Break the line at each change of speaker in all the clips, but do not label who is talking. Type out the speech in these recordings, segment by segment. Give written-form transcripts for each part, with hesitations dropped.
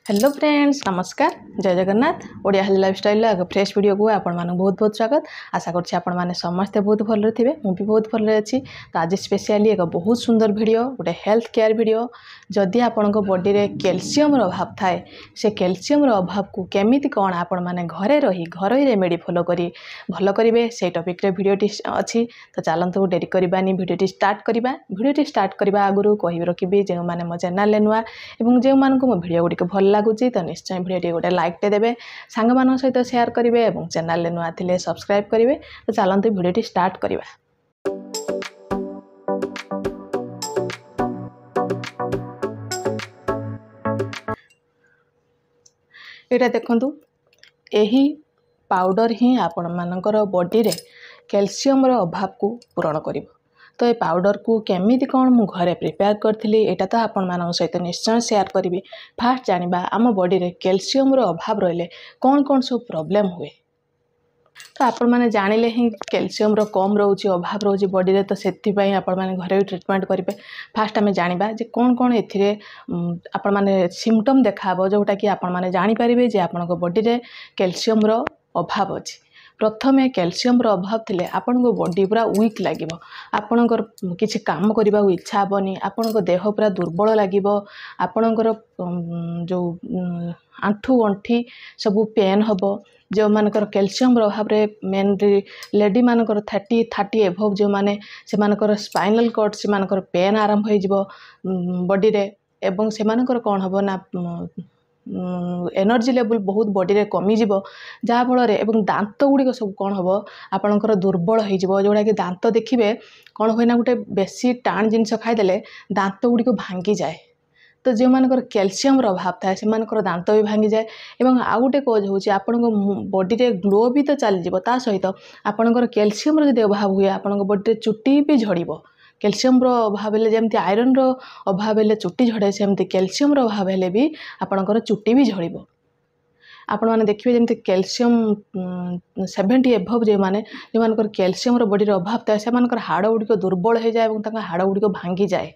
Hello friends नमस्कार जय Jagannath Odia health lifestyle एक फ्रेश वीडियो को आपण मानक बहुत बहुत स्वागत आशा करछि आपण माने समस्त बहुत भल थे मुझे बहुत भल अच्छी तो आज स्पेशली एक बहुत सुंदर वीडियो गोटे हेल्थ केयर वीडियो जदि आपण बॉडी रे कैल्शियम अभाव थाए से कैल्शियम अभाव को केमिति कौन आपण माने घरे रही घर रेमेडी फॉलो करी भल करेंगे से टॉपिक रे वीडियोटी अच्छी तो चलतु डेरी करवानी वीडियोटी स्टार्ट करवा वीडियोटी स्टार्ट करने आगु कह रखी जो मैंने मो चैनल नुआ और जो मो वीडियो गुड़िक भल लगुच तो निश्चय वीडियो गोटे लाइक टे देवे सांग मान सहित शेयर करेंगे और चैनल नुआ थे सब्सक्राइब करेंगे तो चलते वीडियोटी स्टार्ट करवा। यहाँ देखु यही पाउडर ही आपण मानकर बॉडी रे कैल्शियम अभाव को पूरण कर तो ये पाउडर को केमिति कौन मु घरे प्रिपेयर करी यहाँ तो आपण मान सहित निश्चय शेयर करी। फास्ट जानिबा आम बॉडी रे कैल्शियम अभाव रहिले कौन कौन सब प्रॉब्लम हुए तो आपण मैंने जानिले ही कैल्शियम कम रोचे अभाव रोचे बॉडी रे तो से आपण मैंने घरे भी ट्रीटमेंट करेंगे। फास्ट आम जानिबा जे कौन कौन एथिरे आपण मैंने सिम्पटम देखाबो जोटा कि आपण मैंने जानि परिबे जे आपण बॉडी रे कैल्शियम अभाव अछि। प्रथमे कैल्शियम अभाव थिले आपण बॉडी पूरा वीक लगे आपणकर किसी काम करने को इच्छा हेनी आपण देह पूरा दुर्बल लगे आपणकर जो आंठू गंठी सब पेन हम जो मानकर कैल्शियम अभाव रे मेनली लेडी मानकर 30 एभव जो माने से मानकर स्पाइनल कॉर्ड से मानकर पेन आरंभ हो बॉडी रे एवं से मानकर कौन हम ना एनर्जी लेवल बहुत बॉडी रे कमी जीवो जहाँ फल एवं दांत गुड़िक सब कौन हम आपणकर दुर्बल हो जोड़ा कि दांत देखिए कौन हुए ना गोटे बेसी टाण जिनस खाईदे दांत गुड़िक भांगी जाए तो जो मानकर कैल्शियम अभाव थाए से मानकर दांत भी भांगी जाए एवं आउ गोटे कज हूँ आपण बॉडी रे ग्लो भी तो चलीज ता सहित आपणकर कैल्शियम जब अभाव हुए आपण बॉडी रे चुट्टी भी झड़ब कैल्शियम अभाव हेले जमती आयरन अभाव हेले चुट्टी झड़े सेमती कैल्शियम अभाव हेले भी आपणकर चुट्टी भी झड़ब। आपण मैंने देखिए जमी कैल्शियम 70 एभव जो मैंने जो मानकर कैल्शियम बॉडी रे अभाव थाए से हाड़ गुड़िक दुर्बल हो जाए और हाड़ गुड़िक भांगी जाए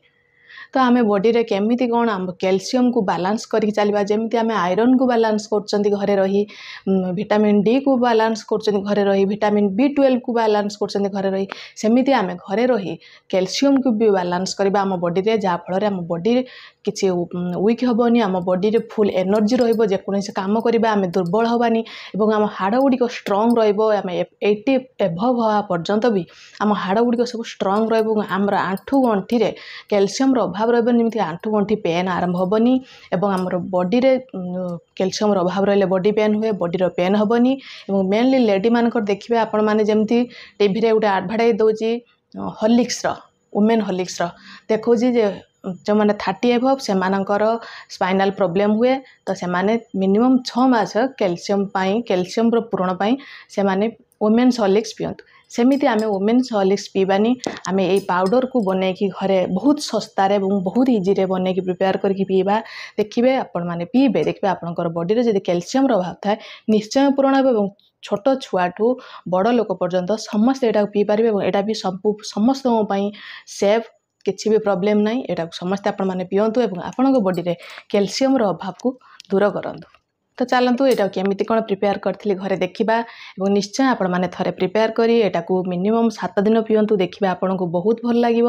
तो आम बॉडी रे केमिति कौन आम कैल्शियम को बैलेंस करके चलवा जमी आम आयरन को बैलेंस कर घरे रही विटामिन डी को बैलेंस कर घरे रही विटामिन B12 को बैलेंस कर घरे रही सेमिति आम घरे रही कैल्शियम को भी बैलेंस करवा आम बॉडी रे जहाँ फल आम बॉडी किसी वीक हेनी आम बॉडी रे फुल एनर्जी रोसे काम करवा आम दुर्बल हबानी और आम हाड़ गुड़िक स्ट्रंग रम 80 एभव हवा पर्यंत भी आम हाड़ गुड़िक सब स्ट्रंग रमर आंठू गंठी रे कैल्शियम अभाव रही आंठू गंठी पेन आरंभ हेनी और आमर बॉडी रे कैल्शियम अभाव रही बॉडी पेन हुए बॉडी रो पेन हेनी और मेनली लेडी मानकर देखिए आपण मैंने जमती टीवी रे गोटे एडवर्टाइज दौची हॉर्लिक्स वुमेन हॉर्लिक्स देखो जो मैंने 30 एभव से स्पाइनल प्रॉब्लम हुए तो से मिनिमम 6 मास कैल्शियम पूरण से वुमेन्स हॉर्लिक्स पियंतु सेमिति आमे वुमेन्स हॉर्लिक्स पीबानी आमे ये पाउडर को बने की घरे बहुत सस्तारे बहुत इजी रे बने की प्रिपेयर करके पीबा देखिए आपण माने पीबे देखिए आपनकर बॉडी रे जदि कैल्शियम अभाव थाए निश्चय पूरण हे छोट छुआठू बड़ लोक पर्यंत समस्ते एटा पी पारे और एटा भी समस्त सेफ किसी भी प्रॉब्लम नहीं एटा समस्ते आपण माने पियंतु और आपन बॉडी रे कैल्शियम अभाव को दूर करंतु। तो चलतु यहाँ केमिति कौन प्रिपेयर करी घरे देखा और निश्चय आपण मैंने थे प्रिपेयर करी एटा को मिनिमम 7 दिन पियंतु देखिए आपन को बहुत भल लगे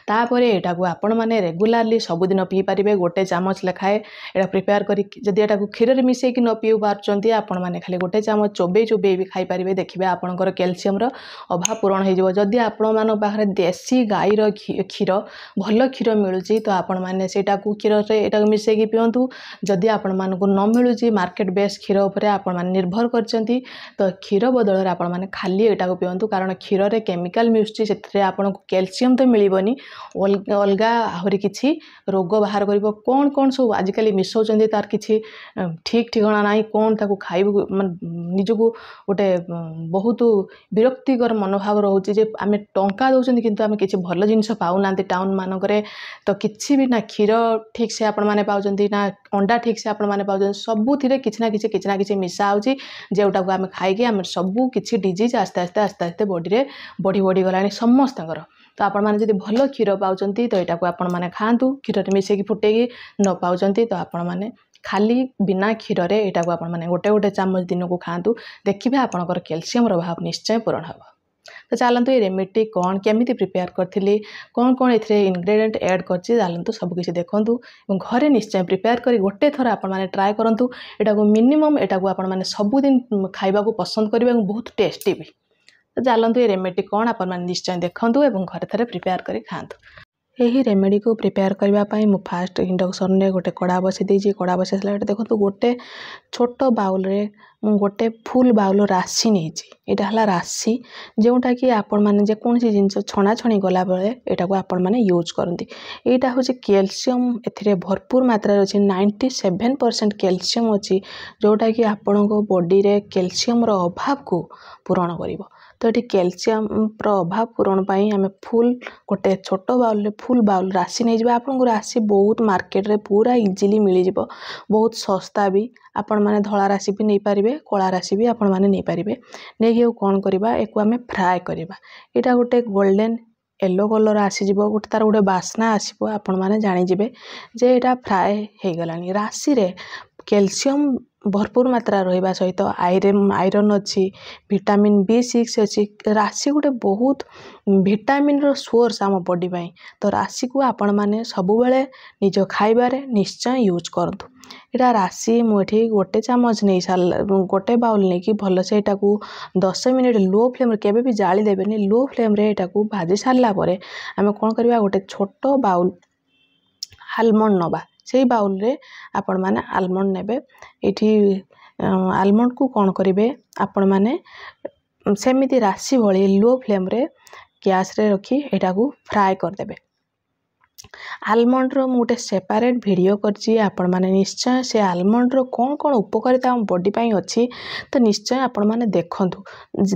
तापर यहाँ को आपण मैंने रेगुलाली सबुदिन पी पारे गोटे चामच लेखाए यहाँ प्रिपेयर करी जदि यहाँ को क्षीर में मिसेक न पी पार्टी आपण मैंने खाली गोटे चामच चोबे भी खाई पारे देखिए आपंकर कैल्शियम अभाव पूरण होदी आपण मान पाखे देसी गाईर क्षीर भल क्षीर मिलूँ तो आपण मैंने क्षीर से यहाँ मिसेक पियंतु जदि आपण मानक न मिलूँ मार्केट बेस क्षीर उपर आपण माने निर्भर करचंती तो क्षीर बदल आपण माने खाली एटा को पियंतु कारण क्षीर रे केमिकल मिसुची सेथरे आपण को कैल्शियम तो मिलिबनी अलगा आहुरी किछि रोग बाहर करिवो कोन कोन सब आजिकली मिसौचंती तार किछि ठीक ठिकाना नाही कोन ताको खाइबो निजको गोटे बहुत विरक्तिकर मनोभाव रहउची जे आमे टंका दउचंती किंतु आमे किछि भल जिंस पाउनांती टाउन मानकरे तो किछि भी ना क्षीर ठीक से आपण माने पाउचंती ना अंडा ठीक से आपण माने पाउचंती सबुथिरे किछि ना किछि मिसा होची जेउटा को आमे खाइके आमे सबु किछि डिजीज आस्ते आस्ते बॉडी रे बढ़ी गलानी समस्तंकर तो आपण माने जदि भल क्षीर पाउचंती तो एटा को आपण माने खांतु क्षीर रे मिसेकी फुटेकी न पाउचंती तो आपण माने खाली बिना क्षीर रे एटा को आपण माने गोटे गोटे चामच दिन को खातु देखिए आपंकर कैल्शियम अभाव निश्चय पूरण हम। तो चलतु ये रेमेडी कौन केमिति प्रिपेयर करी कौन कौन ए इनग्रेडिएंट ऐड कर चलतु सबकिछि देखूँ घरे निश्चय प्रिपेयर कर गोटे थर आपण मैंने ट्राए करूँ एटा को मिनिमम एटा को आपण मैंने सबुदिन खाइबा को पसंद करेंगे बहुत टेस्टी भी। तो चलतु ये रेमेडी कौन आपण मैंने निश्चय देखूँ और घरे थरे प्रिपेयर कर खातु। यही रेमेडी को प्रिपेयर करने मु फास्ट इंडक्शन रे गोटे कड़ा बसी देछि कड़ा बसी सारा देखो गोटे छोट बाउल रे मु गोटे फुल बाउल राशि नहीं यहाँ है राशि जोटा कि आपण मैंने जेकोसी जिनस छणा छणी गला बेले यहाँ को आपण मैंने यूज करती। यहाँ हूँ कैल्शियम ए भरपूर मात्रा अच्छी 97% कैल्शियम अच्छी जोटा कि आपण बॉडी रे कैल्शियम रो अभाव को पूरण करिवो। तो ये कैल्शियम अभाव पूरण पाई आम फुल गोटे छोट बाउल फुल बाउल राशि नहीं जावा। आपको राशि बहुत मार्केट रे पूरा इजिली मिल जाव बहुत सस्ता भी आपण माने धला राशि भी नहीं पारिबे कला राशि भी आपण माने नहीं पारिबे। नहीं कौन करवा एक आम फ्राए करवा यहाँ गोटे गोल्डन येलो कलर आसीज गोटे तार गोटे बास्ना आसो आपण मैंने जानीजे जे यहाँ फ्राए हो गलानी। राशि रे कैल्शियम भरपूर मात्रा रहा सहित आयरन अच्छी विटामिन B6 अच्छी। राशि गोटे बहुत विटामिन रो सोर्स आम बॉडी पाई। तो राशि को आपण मैंने सबुबले निज खाइबारे निश्चय यूज करतु। यहाँ राशि मुझे गोटे चामच नहीं सारा गोटे बाउल नहीं कि भलसे यहाँ को 10 मिनिट लो फ्लेम केबे भी जाली देबेनी लो फ्लेम रे यहाँ को भाजी सारा पर आम कौन करवा गोटे छोट बाउल आलमंड नवा से बाउल रे आपण माने आलमंड नेबे। ये आलमंड को कौन करेंगे आपण माने सेमिति राशि भली लो फ्लेम रे गैस रे रखी यहाँ को फ्राए करदेबे। आलमंड रो गोटे सेपरेट वीडियो करछि आपण माने निश्चय से आलमंड रो कौन कौन उपकारिता हम बॉडी पाई अच्छी तो निश्चय आपण माने देखंतु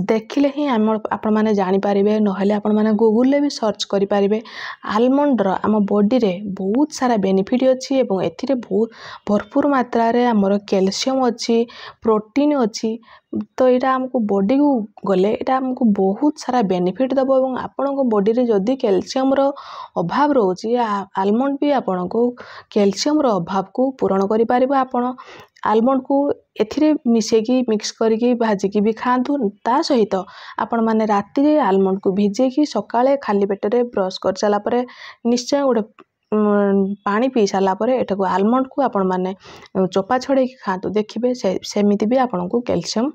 देखिले ही आपण माने जानि पारिबे नहले आपण माने गूगल ले भी सर्च करि पारिबे। आलमंड रो आम बॉडी रे बहुत सारा बेनिफिट अच्छी एवं एथिरे बहुत भरपूर मात्रा रे हमर कैल्शियम अच्छी प्रोटीन अच्छी। तो यहाँ आमको बॉडी को गले यहाँ आमको बहुत सारा बेनिफिट दब और आपण बॉडी रे जदि कैल्शियम रो अभाव रोची आलमंड भी आपण को कैल्शियम रो अभाव को पूरण करि पारिबो। आपण आलमंड को एथिरे मिसेकी मिक्स करके भाजिकी भी खातु। ता सहित आपण माने राति रे आलमंड को भिजेकी सकाळे खाली पेटरे ब्रश कर साला परे निश्चय गोटे पानी पी सारा पर एटा को आलमंड को आपण माने चोपा छड़े खातु देखिए सेमिति भी आपण को कैल्शियम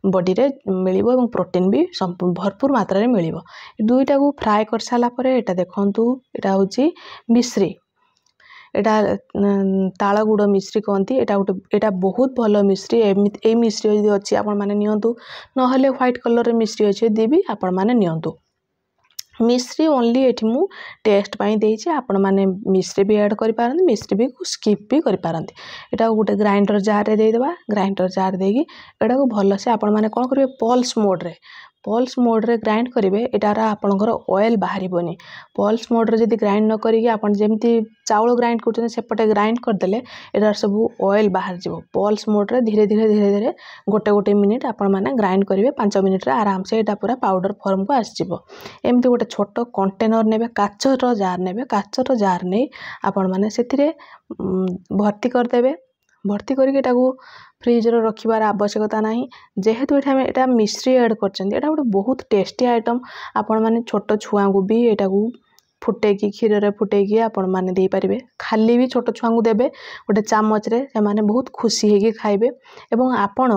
बॉडी रे मिलिबो और प्रोटीन भी भरपूर मात्रा रे मिलिबो। दुईटा को फ्राए कर सारा पर एटा देखंतु एटा होची मिश्री एटा ताଳ गुड़ मिश्री कहती एटा बहुत भल मिश्री ए मिश्री यदि अच्छी आपण माने नियंतु नहले व्हाइट कलर रे मिश्री अच्छी यदि भी आपण माने नियंतु। मिश्री ओनली एठी मु टेस्ट पाई देछि आपण माने मिश्री भी ऐड करि पारंती मिश्री भी स्किप भी करि पारंती। एटा गोटे ग्राइंडर जार रे दे देबा ग्राइंडर जार देगी एटा को भल से आपण माने कोन करिवे पल्स मोड रे ग्राइंड करेंगे एटार आपणकर ऑयल बाहर पल्स मोड रे जदि ग्राइंड न करिके आपण जेमती चाउल ग्राइंड करछन सेपटे ग्राइंड करदेले एटार सब ऑयल बाहर जीवो। पल्स मोड रे धीरे धीरे गोटे गोटे मिनिट आपण माने ग्राइंड करेंगे 5 मिनिट रे आराम से एटा पूरा पाउडर फॉर्म को आसीजिवो। एमती गोटे छोट कंटेनर नेबे काचर जार नहीं आपण माने सेथिरे भर्ती करदेबे भर्ती करके फ्रिज रे रखिबार आवश्यकता नहीं जेहेतु एटा मिश्री ऐड करछन एटा गोटे बहुत टेस्टी आइटम आपण माने छोट छुआ को भी एटा को फुटेकी क्षीर रे फुटेकी आपण माने दे पारिबे खाली भी छोट छुआ को देबे गोटे चामच रे से माने बहुत खुशी हेकी खाइबे। एवं आपण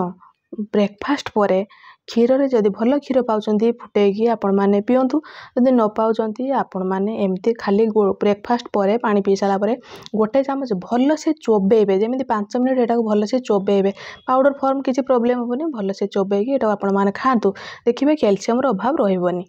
ब्रेकफास्ट परे क्षीर रे जदि भल क्षीर पाउचंती फुटेकी आपण माने पियंतु जदि न पाउचंती आपण माने एमती खाली ब्रेकफास्ट परे पानी पी साला परे गोटे चामच भल से चोबेबे जेमिति 5 मिनिट एटा को भल से चोबेबे पाउडर फॉर्म किसी प्रॉब्लम होबनी भल से चोबेकी एटा आपण माने खातु देखिबे कैल्शियम रो अभाव रहइबनी।